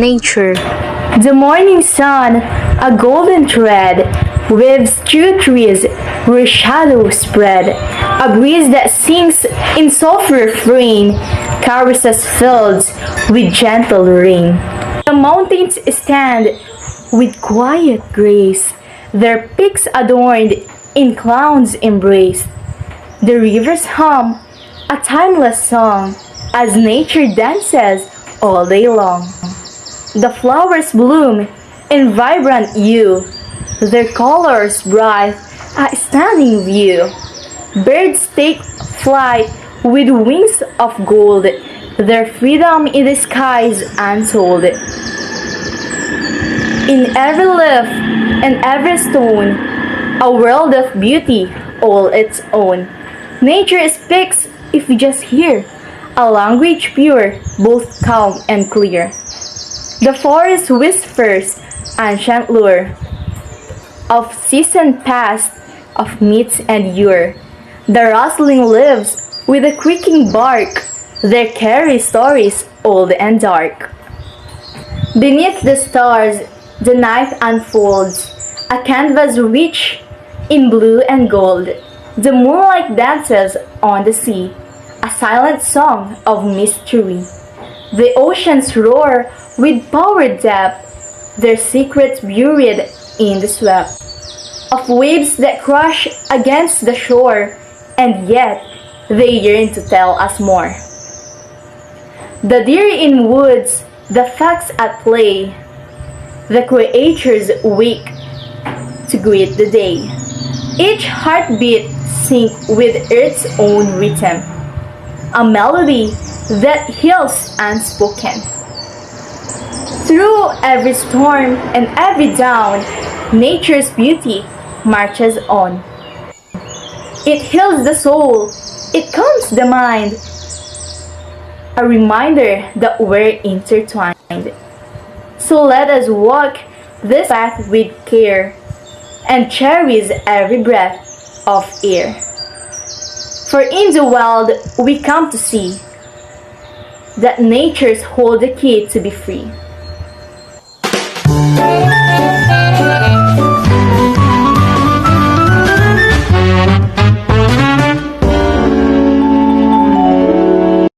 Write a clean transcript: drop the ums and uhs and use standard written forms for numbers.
nature. The morning sun, a golden thread, weaves through trees where shadows spread. A breeze that sings in soft refrain caresses fields with gentle rain. The mountains stand with quiet grace, their peaks adorned in clouds embraced. The rivers hum a timeless song as nature dances all day long. The flowers bloom in vibrant hue, their colors bright, a stunning view. Birds take flight with wings of gold, their freedom in the skies untold. In every leaf and every stone, a world of beauty all its own. Nature speaks if we just hear, a language pure, both calm and clear. The forest whispers ancient lore of season past, of myths and yore. The rustling leaves with a creaking bark, they carry stories old and dark. Beneath the stars, the night unfolds, a canvas rich in blue and gold. The moonlight dances on the sea, a silent song of mystery. The oceans roar with power depth, their secrets buried in the sweep of waves that crash against the shore, and yet they yearn to tell us more. The deer in woods, the fox at play, the creatures wake to greet the day. Each heartbeat sync with Earth's own rhythm, a melody that heals unspoken. Through every storm and every dawn, nature's beauty marches on. It heals the soul, it calms the mind, a reminder that we're intertwined. So let us walk this path with care and cherish every breath of air. For in the wild we come to see that nature's hold the key to be free.